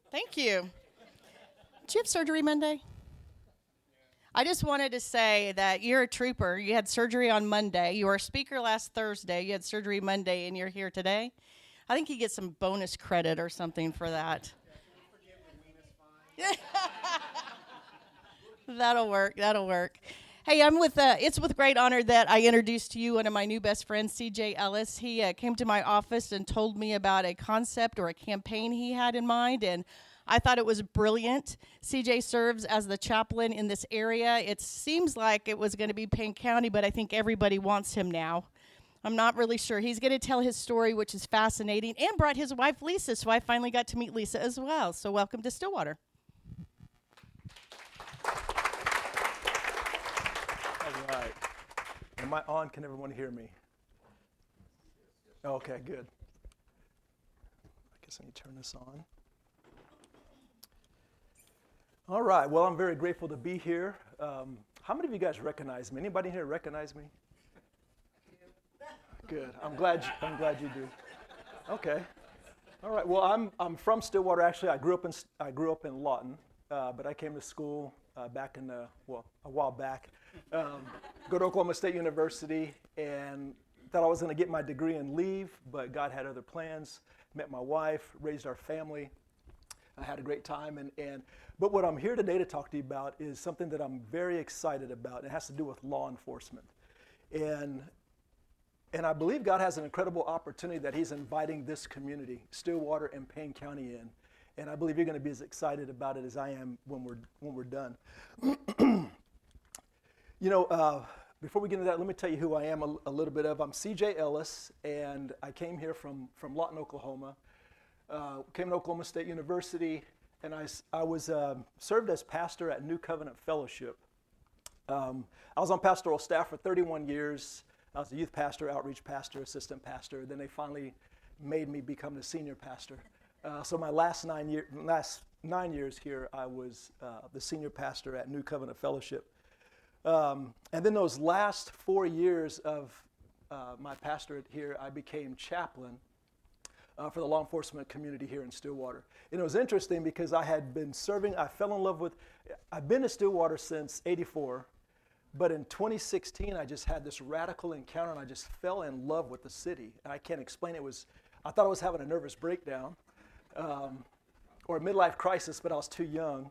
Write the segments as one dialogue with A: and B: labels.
A: Thank you. Did you have surgery Monday? I just wanted to say that you're a trooper. You had surgery on Monday. You were a speaker last Thursday. You had surgery Monday, and you're here today. I think you get some bonus credit or something for that. That'll work. That'll work. Hey, I'm with. It's with great honor that I introduced to you one of my new best friends, C.J. Ellis. He came to my office and told me about a concept or a campaign he had in mind, and I thought it was brilliant. C.J. serves as the chaplain in this area. It seems like it was going to be Payne County, but I think everybody wants him now. I'm not really sure. He's going to tell his story, which is fascinating, and brought his wife Lisa, so I finally got to meet Lisa as well. So welcome to Stillwater.
B: All right. Am I on? Can everyone hear me? Okay, good. I guess I need to turn this on. All right. Well, I'm very grateful to be here. How many of you guys recognize me? Anybody here recognize me? Good. I'm glad you do. Okay. All right. Well, I'm from Stillwater. Actually, I grew up in Lawton, but I came to school back in a while back. Go to Oklahoma State University and thought I was going to get my degree and leave, but God had other plans. Met my wife, raised our family. I had a great time, but what I'm here today to talk to you about is something that I'm very excited about. It has to do with law enforcement, and I believe God has an incredible opportunity that He's inviting this community, Stillwater and Payne County, in, and I believe you're going to be as excited about it as I am when we're done. Before we get into that, let me tell you who I am a little bit of. I'm C.J. Ellis, and I came here from Lawton, Oklahoma. Came to Oklahoma State University, and I was served as pastor at New Covenant Fellowship. I was on pastoral staff for 31 years. I was a youth pastor, outreach pastor, assistant pastor. Then they finally made me become the senior pastor. So my last 9 years here, I was the senior pastor at New Covenant Fellowship. And then those last 4 years of my pastorate here, I became chaplain for the law enforcement community here in Stillwater. And it was interesting because I had been serving, I've been to Stillwater since '84, but in 2016, I just had this radical encounter and I just fell in love with the city. And I can't explain it. I thought I was having a nervous breakdown or a midlife crisis, but I was too young.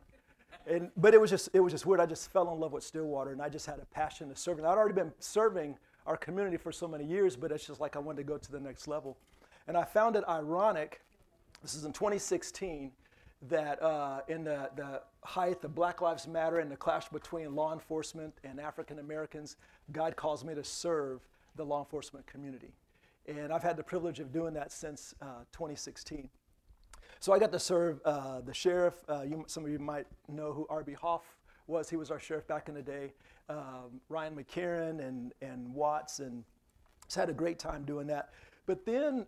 B: But it was just weird. I just fell in love with Stillwater, and I just had a passion to serve. And I'd already been serving our community for so many years, but it's just like I wanted to go to the next level. And I found it ironic, this is in 2016, that in the height of Black Lives Matter and the clash between law enforcement and African Americans, God calls me to serve the law enforcement community. And I've had the privilege of doing that since 2016. So I got to serve the sheriff. Some of you might know who R.B. Hoff was. He was our sheriff back in the day. Ryan McCarron and Watts, and just had a great time doing that. But then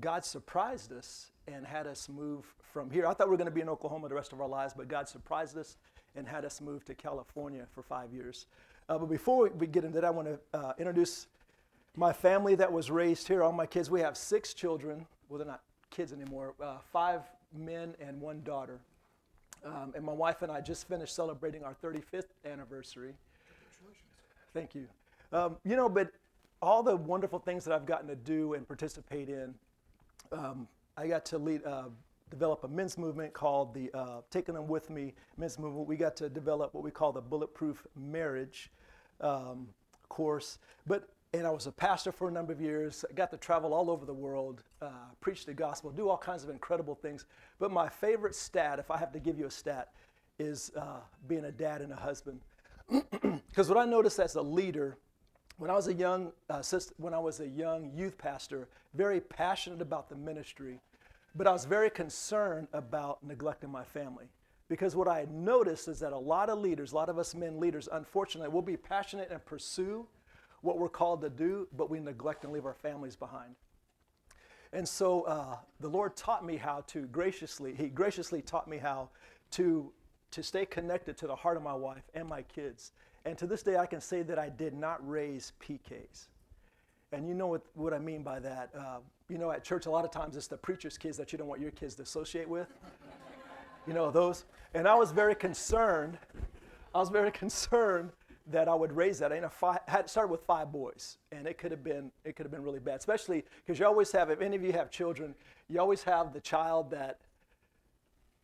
B: God surprised us and had us move from here. I thought we were going to be in Oklahoma the rest of our lives, but God surprised us and had us move to California for 5 years. But before we get into that, I want to introduce my family that was raised here, all my kids. We have 6 children. Well, they're not kids anymore. 5 men and 1 daughter. And my wife and I just finished celebrating our 35th anniversary. Congratulations. Thank you. But all the wonderful things that I've gotten to do and participate in, I got to develop a men's movement called the Taking Them With Me men's movement. We got to develop what we call the Bulletproof Marriage course. And I was a pastor for a number of years. I got to travel all over the world, preach the gospel, do all kinds of incredible things. But my favorite stat, if I have to give you a stat, is being a dad and a husband. Because what I noticed as a leader, when I was a young youth pastor, very passionate about the ministry, but I was very concerned about neglecting my family. Because what I had noticed is that a lot of us men leaders, unfortunately, will be passionate and pursue what we're called to do, but we neglect and leave our families behind. And so the Lord taught me how to He graciously taught me how to stay connected to the heart of my wife and my kids. And to this day, I can say that I did not raise PKs. And you know what I mean by that. You know, at church, a lot of times it's the preacher's kids that you don't want your kids to associate with. You know, those. And I was very concerned. That I would raise that. Had started with 5 boys, and it could have been really bad, especially because you always have, if any of you have children, you always have the child that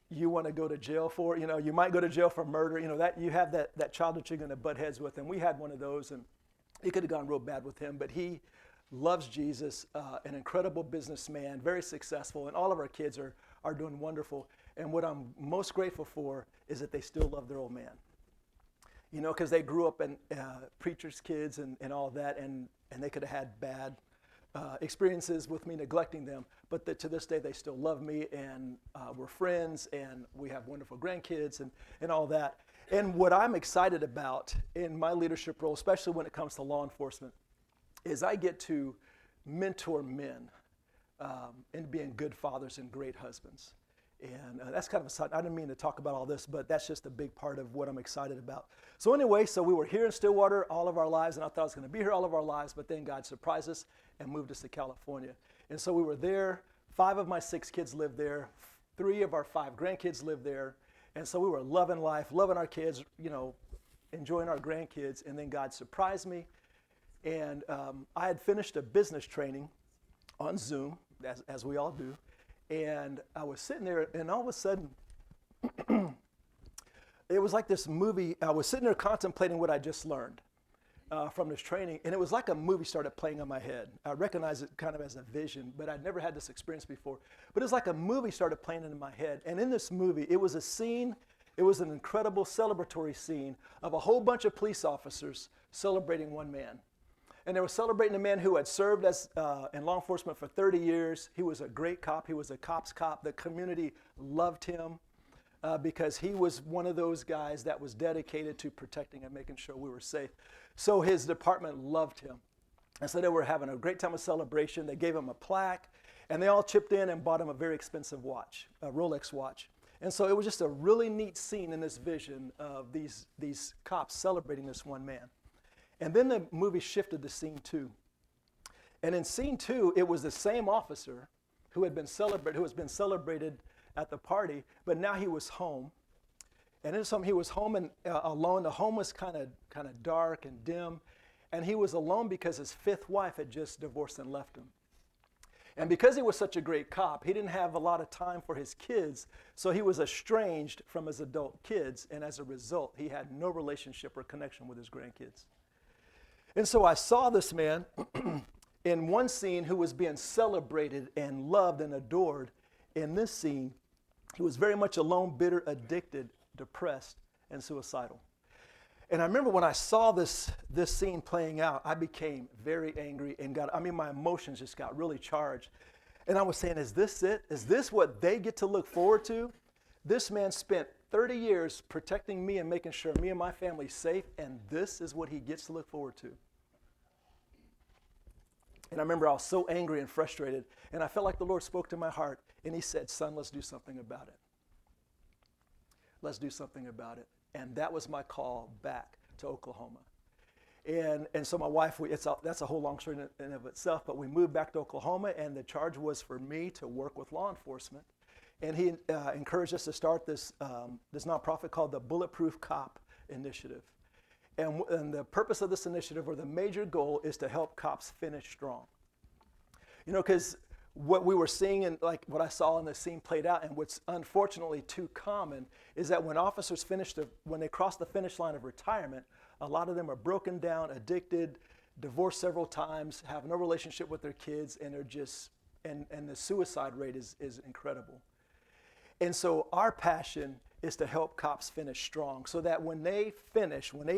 B: you want to go to jail for. You know, you might go to jail for murder. You know, that you have that child that you're going to butt heads with, and we had one of those, and it could have gone real bad with him, but he loves Jesus, an incredible businessman, very successful, and all of our kids are doing wonderful. And what I'm most grateful for is that they still love their old man. You know, because they grew up in preachers' kids and all that, and they could have had bad experiences with me neglecting them. But to this day, they still love me, and we're friends, and we have wonderful grandkids and all that. And what I'm excited about in my leadership role, especially when it comes to law enforcement, is I get to mentor men in being good fathers and great husbands. And that's kind of a side. I didn't mean to talk about all this, but that's just a big part of what I'm excited about. So anyway, so we were here in Stillwater all of our lives, and I thought I was going to be here all of our lives, but then God surprised us and moved us to California. And so we were there. 5 of my 6 kids lived there. 3 of our 5 grandkids lived there. And so we were loving life, loving our kids, you know, enjoying our grandkids. And then God surprised me. And I had finished a business training on Zoom, as we all do. And I was sitting there, and all of a sudden, it was like this movie. I was sitting there contemplating what I just learned from this training, and it was like a movie started playing in my head. I recognize it kind of as a vision, but I'd never had this experience before. But it was like a movie started playing in my head, and in this movie, it was a scene, it was an incredible celebratory scene of a whole bunch of police officers celebrating one man. And they were celebrating a man who had served as in law enforcement for 30 years. He was a great cop. He was a cop's cop. The community loved him because he was one of those guys that was dedicated to protecting and making sure we were safe. So his department loved him. And so they were having a great time of celebration. They gave him a plaque, and they all chipped in and bought him a very expensive watch, a Rolex watch. And so it was just a really neat scene in this vision of these cops celebrating this one man. And then the movie shifted to scene 2. And in scene 2, it was the same officer who has been celebrated at the party, but now he was home. And he was home and alone. The home was kind of dark and dim. And he was alone because his 5th wife had just divorced and left him. And because he was such a great cop, he didn't have a lot of time for his kids, so he was estranged from his adult kids. And as a result, he had no relationship or connection with his grandkids. And so I saw this man in one scene who was being celebrated and loved and adored. In this scene, he was very much alone, bitter, addicted, depressed, and suicidal. And I remember when I saw this scene playing out, I became very angry and my emotions just got really charged. And I was saying, is this it? Is this what they get to look forward to? This man spent 30 years protecting me and making sure me and my family's safe, and this is what he gets to look forward to. And I remember I was so angry and frustrated, and I felt like the Lord spoke to my heart, and he said, son, let's do something about it. Let's do something about it. And that was my call back to Oklahoma. And so my wife, that's a whole long story in and of itself, but we moved back to Oklahoma, and the charge was for me to work with law enforcement. And he encouraged us to start this nonprofit called the Bulletproof Cop Initiative. And the purpose of this initiative, or the major goal, is to help cops finish strong. You know, because what we were seeing and like what I saw in the scene played out, and what's unfortunately too common, is that when officers when they cross the finish line of retirement, a lot of them are broken down, addicted, divorced several times, have no relationship with their kids, and they're just, and the suicide rate is incredible. And so our passion is to help cops finish strong, so that when they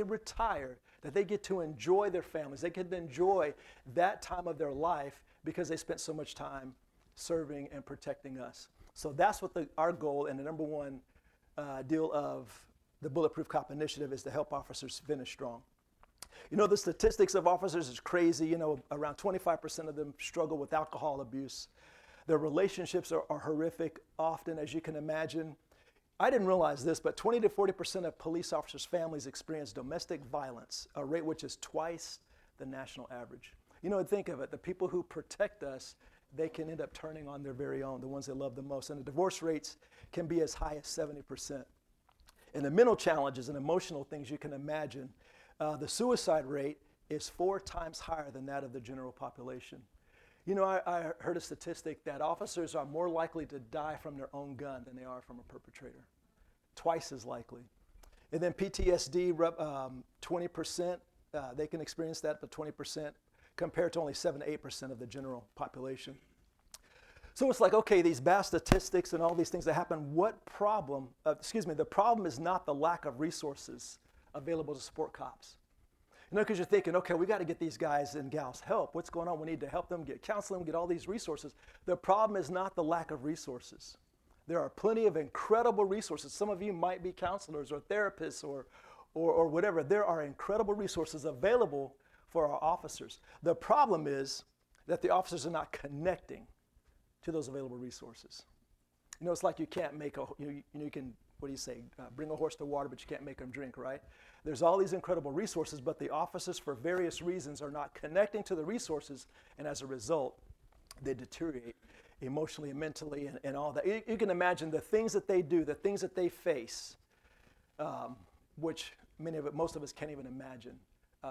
B: retire, that they get to enjoy their families. They get to enjoy that time of their life because they spent so much time serving and protecting us. So that's what our goal and the number one deal of the Bulletproof Cop Initiative is, to help officers finish strong. You know, the statistics of officers is crazy. You know, around 25% of them struggle with alcohol abuse. Their relationships are horrific often, as you can imagine. I didn't realize this, but 20 to 40% of police officers' families experience domestic violence, a rate which is twice the national average. You know, think of it. The people who protect us they can end up turning on their very own, the ones they love the most. And the divorce rates can be as high as 70%. And the mental challenges and emotional things you can imagine, the suicide rate is 4 times higher than that of the general population. You know, I heard a statistic that officers are more likely to die from their own gun than they are from a perpetrator. Twice as likely. And then PTSD, 20%, they can experience that, but 20% compared to only 7 to 8% of the general population. So it's like, okay, these vast statistics and all these things that happen, what problem, the problem is not the lack of resources available to support cops. You know, because you're thinking, okay, we got to get these guys and gals help. What's going on? We need to help them get counseling, get all these resources. The problem is not the lack of resources. There are plenty of incredible resources. Some of you might be counselors or therapists or whatever. There are incredible resources available for our officers. The problem is that the officers are not connecting to those available resources. You know, it's like you can't make you can, what do you say, bring a horse to water, but you can't make them drink, right? There's all these incredible resources, but the officers, for various reasons, are not connecting to the resources, and as a result, they deteriorate emotionally and mentally and all that. You can imagine the things that they do, the things that they face, which most of us can't even imagine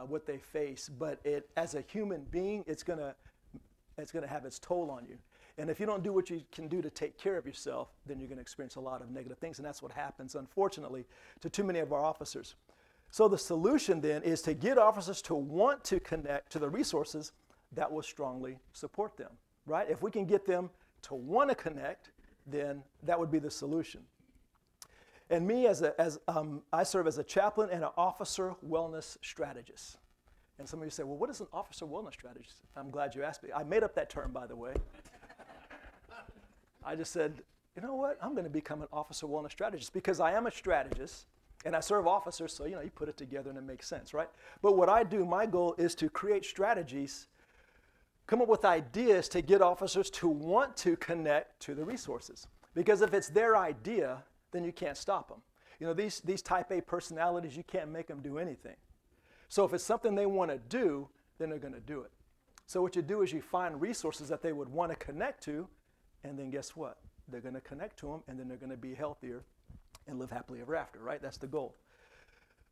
B: what they face. But as a human being, it's gonna have its toll on you. And if you don't do what you can do to take care of yourself, then you're going to experience a lot of negative things. And that's what happens, unfortunately, to too many of our officers. So the solution then is to get officers to want to connect to the resources that will strongly support them, right? If we can get them to want to connect, then that would be the solution. And me, I serve as a chaplain and an officer wellness strategist. And some of you say, well, what is an officer wellness strategist? I'm glad you asked me. I made up that term, by the way. I just said, you know what? I'm going to become an officer wellness strategist because I am a strategist and I serve officers, so you put it together and it makes sense, right? But what I do, my goal is to create strategies, come up with ideas to get officers to want to connect to the resources. Because if it's their idea, then you can't stop them. You know, these type A personalities, you can't make them do anything. So if it's something they want to do, then they're going to do it. So what you do is you find resources that they would want to connect to, and then guess what? They're going to connect to them, and then they're going to be healthier and live happily ever after, right? That's the goal.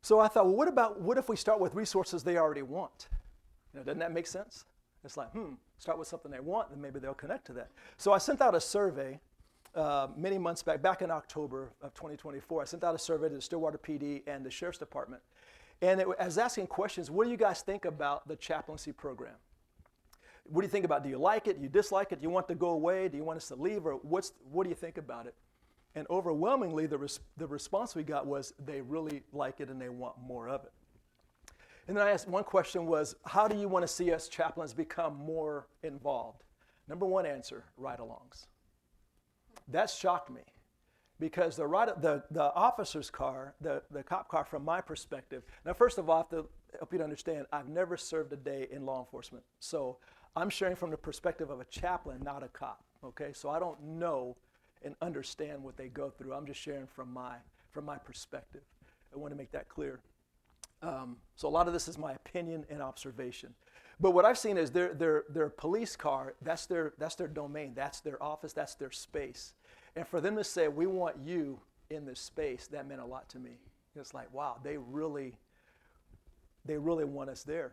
B: So I thought, well, what if we start with resources they already want? Doesn't that make sense? It's like, start with something they want, and maybe they'll connect to that. So I sent out a survey many months back in October of 2024. I sent out a survey to the Stillwater PD and the Sheriff's Department. And I was asking questions, what do you guys think about the chaplaincy program? What do you think about it? Do you like it? Do you dislike it? Do you want it to go away? Do you want us to leave? Or what do you think about it? And overwhelmingly, the response we got was they really like it and they want more of it. And then I asked, one question was, how do you want to see us chaplains become more involved? Number one answer, ride-alongs. That shocked me because the officer's car, the cop car from my perspective, now first of all, I have to help you to understand, I've never served a day in law enforcement. So I'm sharing from the perspective of a chaplain, not a cop, okay? So I don't know and understand what they go through. I'm just sharing from my perspective. I want to make that clear. So a lot of this is my opinion and observation. But what I've seen is their police car, that's their domain, that's their office, that's their space. And for them to say, we want you in this space, that meant a lot to me. It's like, wow, they really want us there.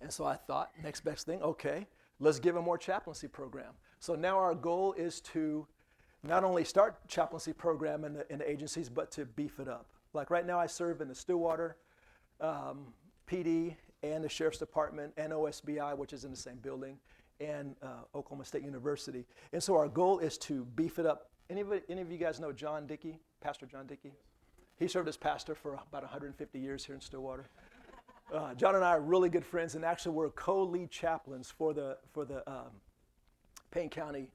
B: And so I thought, next best thing, okay, let's give a more chaplaincy program. So now our goal is to not only start chaplaincy program in the agencies, but to beef it up. Like right now I serve in the Stillwater PD and the Sheriff's Department and OSBI, which is in the same building, and Oklahoma State University. And so our goal is to beef it up. Any of you guys know John Dickey, Pastor John Dickey? He served as pastor for about 150 years here in Stillwater. John and I are really good friends, and actually we're co-lead chaplains for the Payne County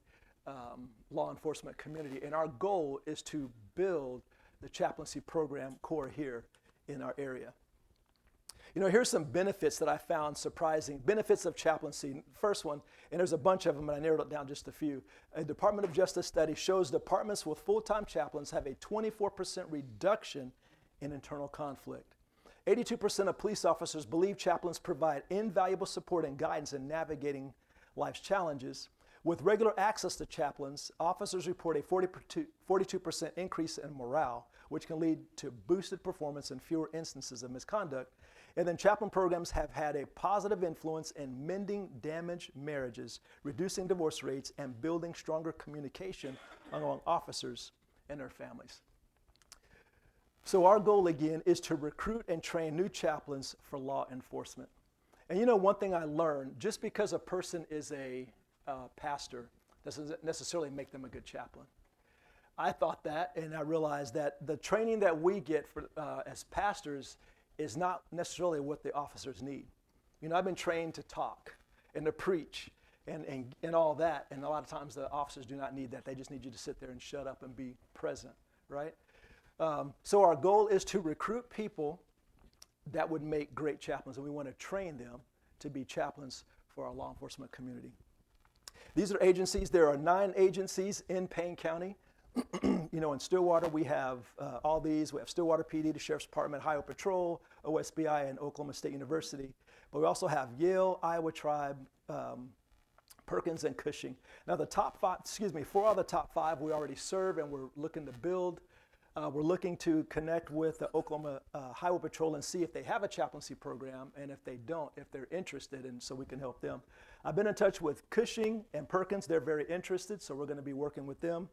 B: law enforcement community. And our goal is to build the chaplaincy program core here in our area. You know, here's some benefits that I found surprising. Benefits of chaplaincy. First one, and there's a bunch of them, but I narrowed it down just a few. A Department of Justice study shows departments with full-time chaplains have a 24% reduction in internal conflict. 82% of police officers believe chaplains provide invaluable support and guidance in navigating life's challenges, With regular access to chaplains, officers report a 42% increase in morale, which can lead to boosted performance and fewer instances of misconduct. And then chaplain programs have had a positive influence in mending damaged marriages, reducing divorce rates, and building stronger communication among officers and their families. So our goal, again, is to recruit and train new chaplains for law enforcement. And you know, one thing I learned, just because a person is a pastor doesn't necessarily make them a good chaplain. I thought that, and I realized that the training that we get for, as pastors is not necessarily what the officers need. You know, I've been trained to talk and to preach and all that, and a lot of times the officers do not need that. They just need you to sit there and shut up and be present, right? So our goal is to recruit people that would make great chaplains, and we want to train them to be chaplains for our law enforcement community. These are agencies. There are 9 agencies in Payne County. You know, in Stillwater, we have all these. We have Stillwater PD, the Sheriff's Department, Ohio Patrol, OSBI, and Oklahoma State University. But we also have Yale, Iowa Tribe, Perkins, and Cushing. Now, the top 5, 4 out of the top 5 we already serve, and we're looking to build. We're looking to connect with the Oklahoma Highway Patrol and see if they have a chaplaincy program, and if they don't, if they're interested, and so we can help them. I've been in touch with Cushing and Perkins. They're very interested, so we're going to be working with them.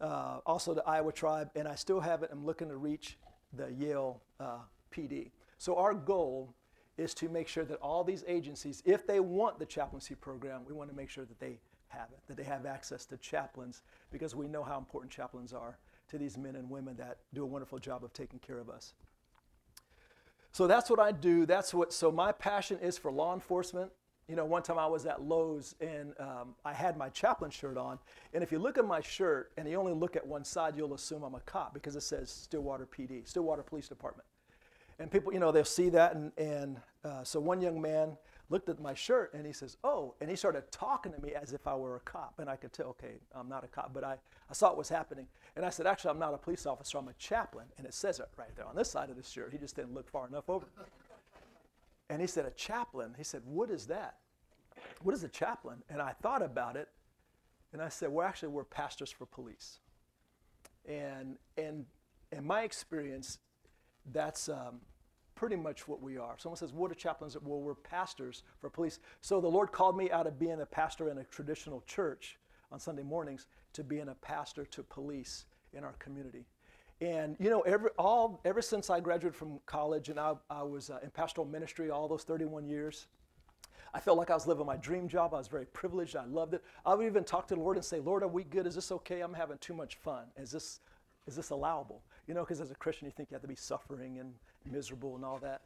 B: Also the Iowa Tribe, and I still haven't. I'm looking to reach the Yale PD. So our goal is to make sure that all these agencies, if they want the chaplaincy program, we want to make sure that they have it, that they have access to chaplains, because we know how important chaplains are to these men and women that do a wonderful job of taking care of us. So that's what I do. So my passion is for law enforcement. You know, one time I was at Lowe's, and I had my chaplain shirt on. And if you look at my shirt and you only look at one side, you'll assume I'm a cop, because it says Stillwater PD, Stillwater Police Department. And people, you know, they'll see that. And so one young man looked at my shirt and he says, "Oh," and he started talking to me as if I were a cop. And I could tell, okay, I'm not a cop, but I saw what was happening. And I said, "Actually, I'm not a police officer, I'm a chaplain." And it says it right there on this side of the shirt. He just didn't look far enough over. And he said, "A chaplain?" He said, "What is that? What is a chaplain?" And I thought about it, and I said, "Well, actually, we're pastors for police." And in my experience, that's pretty much what we are. Someone says, "What are chaplains?" Well, we're pastors for police. So the Lord called me out of being a pastor in a traditional church on Sunday mornings to being a pastor to police in our community. And you know, ever since I graduated from college, and I was in pastoral ministry all those 31 years, I felt like I was living my dream job. I was very privileged. I loved it. I would even talk to the Lord and say, "Lord, are we good? Is this okay? I'm having too much fun. Is this allowable?" You know, because as a Christian, you think you have to be suffering and miserable and all that.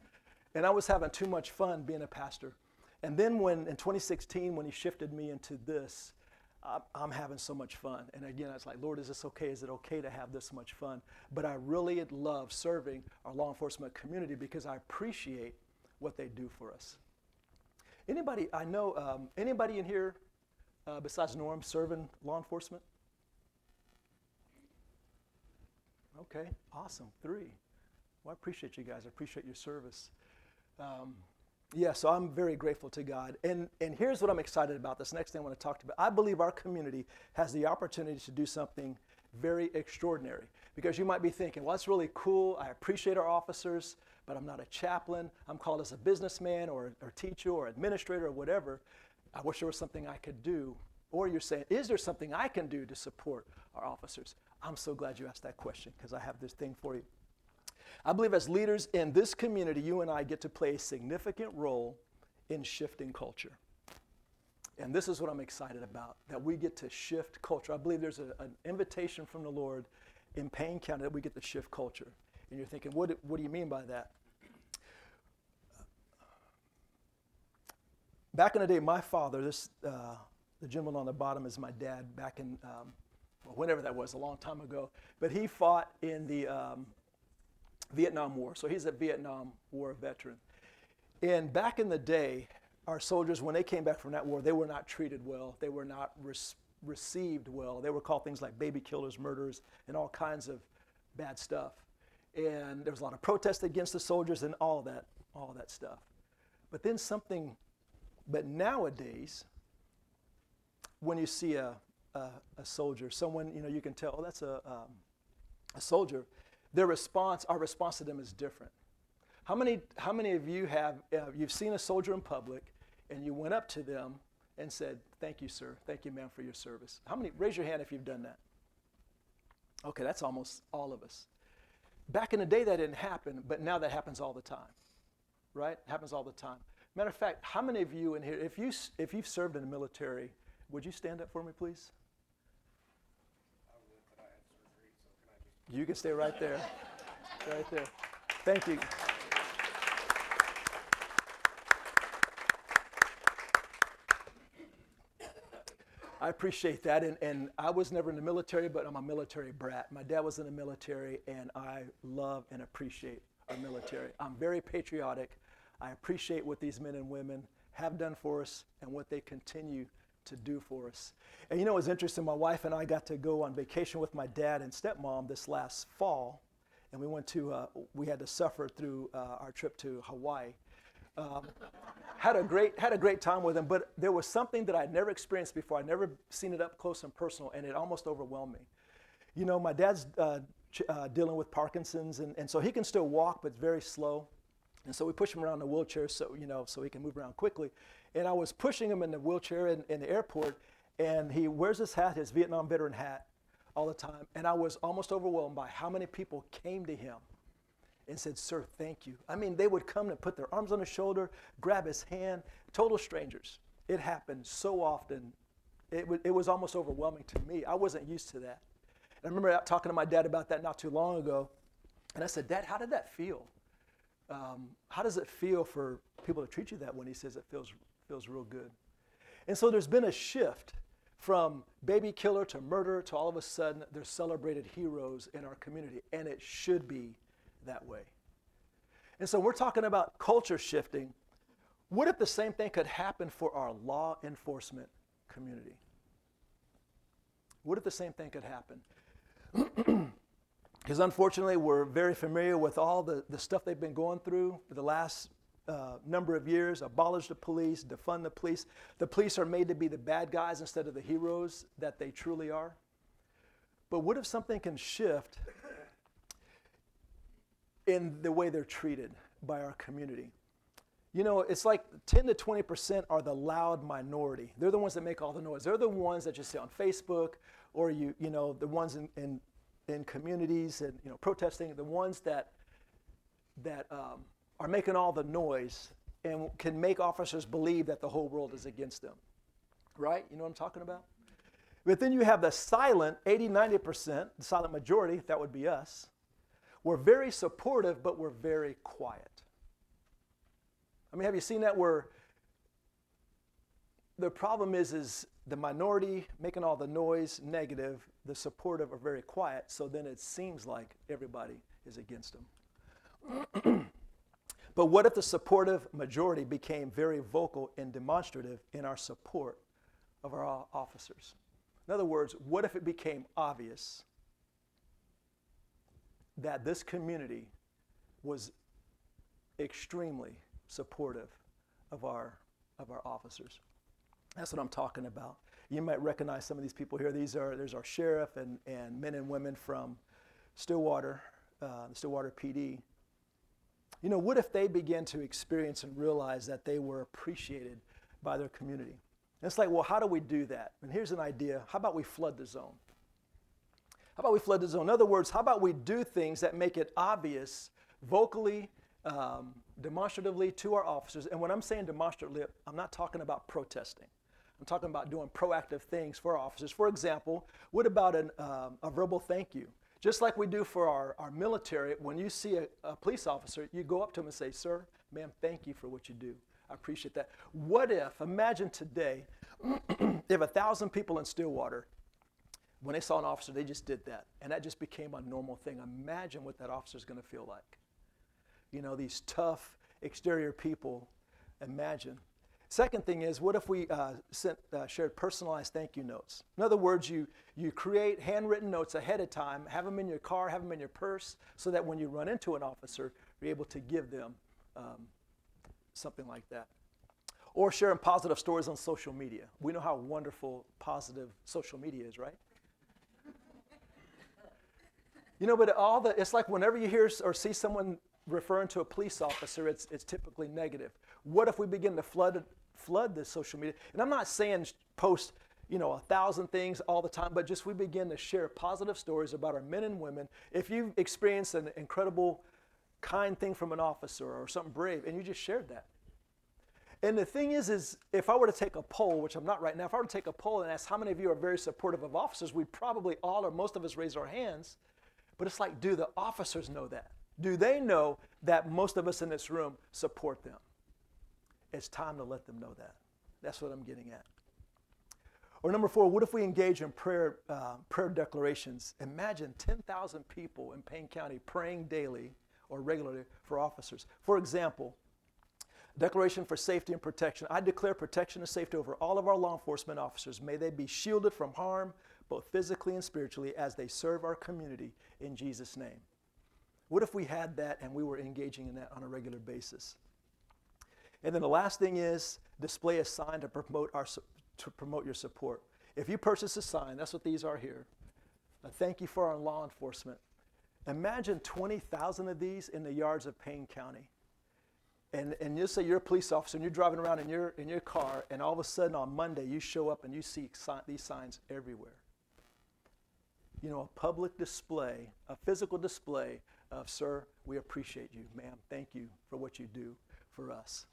B: And I was having too much fun being a pastor. And then in 2016, when he shifted me into this, I'm having so much fun. And again, I was like, "Lord, is this okay? Is it okay to have this much fun?" But I really love serving our law enforcement community because I appreciate what they do for us. Anybody in here besides Norm serving law enforcement? Okay, awesome. 3. Well, I appreciate you guys. I appreciate your service. So I'm very grateful to God. And here's what I'm excited about. This next thing I want to talk about. I believe our community has the opportunity to do something very extraordinary. Because you might be thinking, well, that's really cool. I appreciate our officers, but I'm not a chaplain. I'm called as a businessman or teacher or administrator or whatever. I wish there was something I could do. Or you're saying, is there something I can do to support our officers? I'm so glad you asked that question, because I have this thing for you. I believe as leaders in this community, you and I get to play a significant role in shifting culture. And this is what I'm excited about, that we get to shift culture. I believe there's an invitation from the Lord in Payne County that we get to shift culture. And you're thinking, what do you mean by that? Back in the day, my father, the gentleman on the bottom is my dad, back in, whenever that was, a long time ago. But he fought in the Vietnam War. So he's a Vietnam War veteran. And back in the day, our soldiers, when they came back from that war, they were not treated well. They were not received well. They were called things like baby killers, murderers, and all kinds of bad stuff. And there was a lot of protest against the soldiers and all that stuff. But nowadays, when you see a soldier, someone, you can tell, oh, that's a soldier, our response to them is different. How many of you you've seen a soldier in public and you went up to them and said, thank you, sir, thank you, ma'am, for your service? Raise your hand if you've done that. Okay, that's almost all of us. Back in the day, that didn't happen, but now that happens all the time, right? It happens all the time. Matter of fact, how many of you in here, if you've served in the military, would you stand up for me, please?
C: I would, but I had surgery, so can I just...
B: You can stay right there, right there. Thank you. I appreciate that, and I was never in the military, but I'm a military brat. My dad was in the military, and I love and appreciate our military. I'm very patriotic. I appreciate what these men and women have done for us and what they continue to do for us. And you know what's interesting? My wife and I got to go on vacation with my dad and stepmom this last fall, and we had to suffer through our trip to Hawaii. Had a great time with him, but there was something that I'd never experienced before. I'd never seen it up close and personal, and it almost overwhelmed me. You know, my dad's dealing with Parkinson's, and so he can still walk, but very slow. And so we push him around in a wheelchair so he can move around quickly. And I was pushing him in the wheelchair in the airport, and he wears his hat, his Vietnam veteran hat, all the time. And I was almost overwhelmed by how many people came to him and said, sir, thank you. I mean, they would come and put their arms on his shoulder, grab his hand, total strangers. It happened so often. It was almost overwhelming to me. I wasn't used to that. And I remember talking to my dad about that not too long ago. And I said, Dad, how did that feel? How does it feel for people to treat you that way? And he says it feels real good. And so there's been a shift from baby killer to murderer to all of a sudden there's celebrated heroes in our community. And it should be that way. And so we're talking about culture shifting. What if the same thing could happen for our law enforcement community? What if the same thing could happen? Because unfortunately, we're very familiar with all the stuff they've been going through for the last number of years. Abolish the police, defund the police. The police are made to be the bad guys instead of the heroes that they truly are. But what if something can shift in the way they're treated by our community? You know, it's like 10 to 20% are the loud minority. They're the ones that make all the noise. They're the ones that you see on Facebook, or the ones in communities and protesting, the ones that are making all the noise and can make officers believe that the whole world is against them. Right? You know what I'm talking about? But then you have the silent 80, 90%, the silent majority, that would be us. We're very supportive, but we're very quiet. I mean, have you seen that where the problem is the minority making all the noise negative, the supportive are very quiet, so then it seems like everybody is against them. But what if the supportive majority became very vocal and demonstrative in our support of our officers? In other words, what if it became obvious that this community was extremely supportive of our officers? That's what I'm talking about. You might recognize some of these people here. There's our sheriff and men and women from Stillwater, the Stillwater PD. You know, what if they began to experience and realize that they were appreciated by their community? And it's like, well, how do we do that? And here's an idea. How about we flood the zone? How about we flood the zone? In other words, how about we do things that make it obvious, vocally, demonstratively to our officers? And when I'm saying demonstratively, I'm not talking about protesting. I'm talking about doing proactive things for our officers. For example, what about a verbal thank you? Just like we do for our military, when you see a police officer, you go up to him and say, sir, ma'am, thank you for what you do. I appreciate that. What if, imagine today, if 1,000 people in Stillwater, when they saw an officer, they just did that. And that just became a normal thing. Imagine what that officer is going to feel like. You know, these tough exterior people, imagine. Second thing is, what if we shared personalized thank you notes? In other words, you create handwritten notes ahead of time, have them in your car, have them in your purse, so that when you run into an officer, you're able to give them something like that. or sharing positive stories on social media. We know how wonderful positive social media is, right? You know, but it's like whenever you hear or see someone referring to a police officer, it's typically negative. What if we begin to flood this social media? And I'm not saying post, 1,000 things all the time, but just we begin to share positive stories about our men and women. If you've experienced an incredible, kind thing from an officer or something brave, and you just shared that. And the thing is if I were to take a poll, which I'm not right now, if I were to take a poll and ask how many of you are very supportive of officers, we'd probably all or most of us raise our hands. But it's like, do the officers know that? Do they know that most of us in this room support them? It's time to let them know that. That's what I'm getting at. Or number 4, what if we engage in prayer declarations? Imagine 10,000 people in Payne County praying daily or regularly for officers. For example, declaration for safety and protection. I declare protection and safety over all of our law enforcement officers. May they be shielded from harm, both physically and spiritually, as they serve our community in Jesus' name. What if we had that and we were engaging in that on a regular basis? And then the last thing is display a sign to promote your support. If you purchase a sign, that's what these are here. A thank you for our law enforcement. Imagine 20,000 of these in the yards of Payne County. And you say you're a police officer and you're driving around in your car, and all of a sudden on Monday you show up and you see these signs everywhere. A public display, a physical display of, sir, we appreciate you, ma'am, thank you for what you do for us.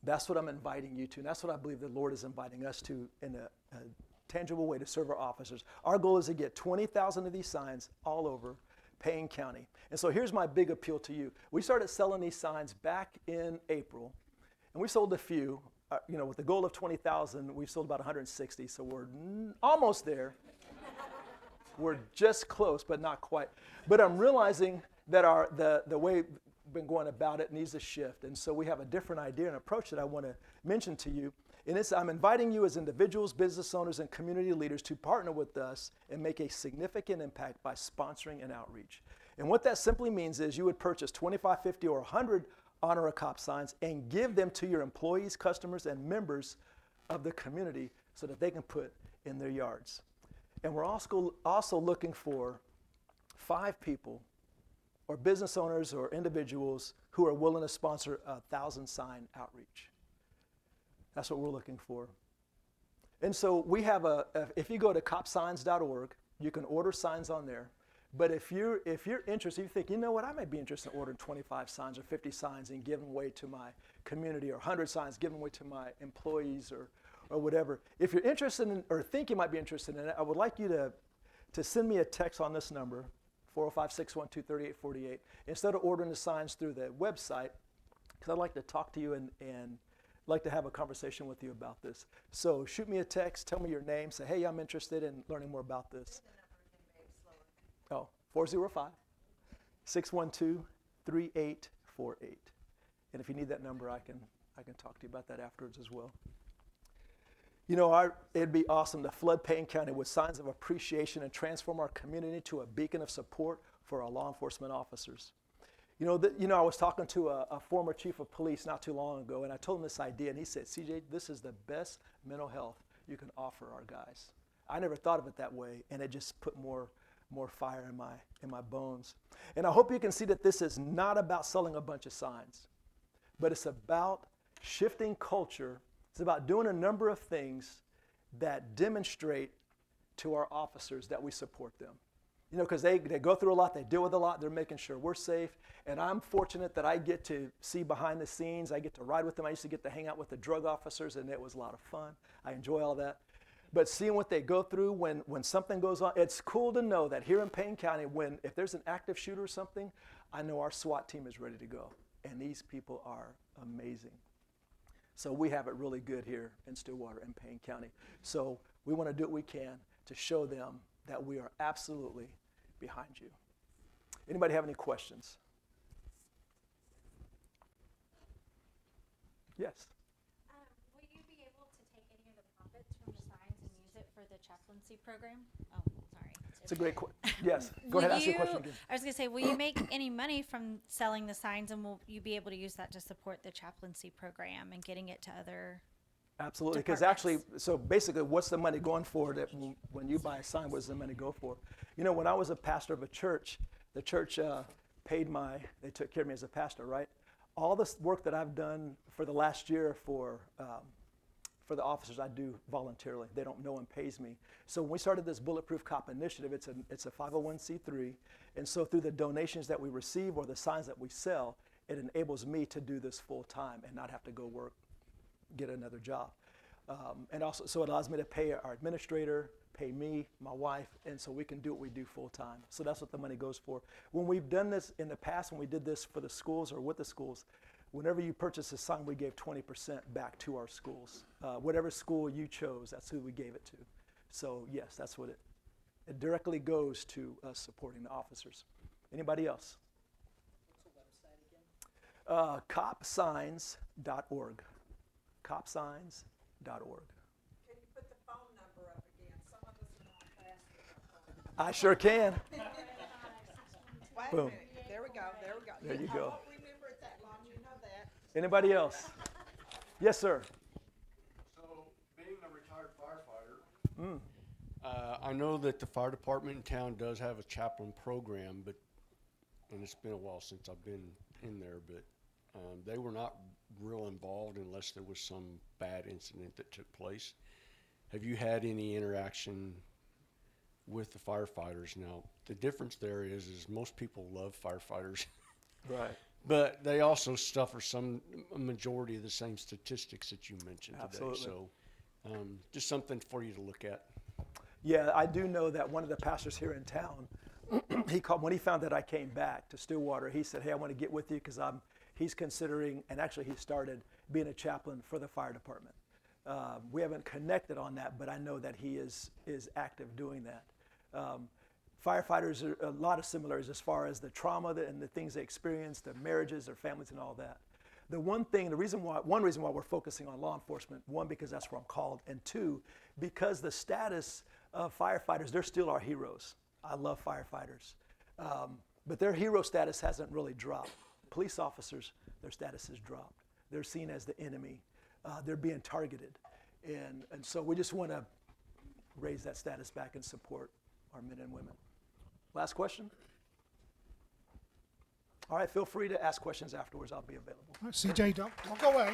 B: That's what I'm inviting you to, and that's what I believe the Lord is inviting us to in a tangible way to serve our officers. Our goal is to get 20,000 of these signs all over Payne County. And so here's my big appeal to you. We started selling these signs back in April, and we sold a few. With the goal of 20,000, we've sold about 160, so we're almost there. We're just close, but not quite. But I'm realizing that the way we've been going about it needs a shift, and so we have a different idea and approach that I want to mention to you. And I'm inviting you as individuals, business owners, and community leaders to partner with us and make a significant impact by sponsoring an outreach. And what that simply means is you would purchase 25, 50, or 100 Honor a Cop signs and give them to your employees, customers, and members of the community so that they can put in their yards. And we're also looking for 5 people or business owners or individuals who are willing to sponsor a 1,000 sign outreach. That's what we're looking for. And so we have if you go to copsigns.org, you can order signs on there. But if you're interested, you think, you know what, I might be interested in ordering 25 signs or 50 signs and giving away to my community, or 100 signs giving away to my employees or whatever. If you're interested in, or think you might be interested in it, I would like you to send me a text on this number, 405-612-3848, instead of ordering the signs through the website, because I'd like to talk to you and like to have a conversation with you about this. So shoot me a text, tell me your name, say, hey, I'm interested in learning more about this. Oh, 405-612-3848. And if you need that number, I can talk to you about that afterwards as well. It'd be awesome to flood Payne County with signs of appreciation and transform our community to a beacon of support for our law enforcement officers. I was talking to a former chief of police not too long ago, and I told him this idea, and he said, CJ, this is the best mental health you can offer our guys. I never thought of it that way, and it just put more fire in my bones. And I hope you can see that this is not about selling a bunch of signs, but it's about shifting culture. It's about doing a number of things that demonstrate to our officers that we support them. Because they go through a lot, they deal with a lot, they're making sure we're safe. And I'm fortunate that I get to see behind the scenes. I get to ride with them. I used to get to hang out with the drug officers, and it was a lot of fun. I enjoy all that. But seeing what they go through when something goes on, it's cool to know that here in Payne County, if there's an active shooter or something, I know our SWAT team is ready to go. And these people are amazing. So we have it really good here in Stillwater and Payne County. So we want to do what we can to show them that we are absolutely behind you. Anybody have any questions? Yes.
D: Will you be able to take any of the profits from the signs and use it for the chaplaincy program? Oh, sorry.
B: It's a great question. Yes, go ahead, ask your question again.
E: I was going to say, will you make any money from selling the signs, and will you be able to use that to support the chaplaincy program and getting it to other?
B: Absolutely, because actually, so basically, what's the money going for? That when you buy a sign, what does the money go for? You know, when I was a pastor of a church, the church they took care of me as a pastor, right? All this work that I've done for the last year for the officers, I do voluntarily. They don't, no one pays me. So when we started this Bulletproof Cop Initiative, it's a 501c3, and so through the donations that we receive or the signs that we sell, it enables me to do this full time and not have to go work, get another job. And also, so it allows me to pay our administrator, pay me, my wife, and so we can do what we do full time. So that's what the money goes for. When we've done this in the past, when we did this for the schools or with the schools, whenever you purchase a sign, we gave 20% back to our schools. Whatever school you chose, that's who we gave it to. So yes, that's what it directly goes to us supporting the officers. Anybody else?
C: What's the website again?
B: Copsigns.org. Copsigns.org.
F: Can you put the phone number up again? Some of us are not fast with our phone.
B: I sure can.
F: Wait
B: Boom.
F: a minute. There we go. There we go.
B: There you
F: I
B: go.
F: won't remember it that long. You know that.
B: Anybody else? Yes, sir.
G: So, being a retired firefighter, I know that the fire department in town does have a chaplain program, and it's been a while since I've been in there, but they were not real involved unless there was some bad incident that took place. Have you had any interaction with the firefighters? Now, the difference there is most people love firefighters.
B: Right.
G: But they also suffer a majority of the same statistics that you mentioned
B: Absolutely.
G: today. So just something for you to look at.
B: Yeah, I do know that one of the pastors here in town, he called when he found that I came back to Stillwater. He said, "Hey, I want to get with you because he's considering," and actually he started being a chaplain for the fire department. We haven't connected on that, but I know that he is active doing that. Firefighters are a lot of similarities as far as the trauma and the things they experience, their marriages, their families, and all that. One reason why we're focusing on law enforcement, one, because that's where I'm called, and two, because the status of firefighters, they're still our heroes. I love firefighters. But their hero status hasn't really dropped. Police officers, their status has dropped. They're seen as the enemy. They're being targeted. And so we just want to raise that status back and support our men and women. Last question? All right, feel free to ask questions afterwards. I'll be available.
C: CJ, don't go away.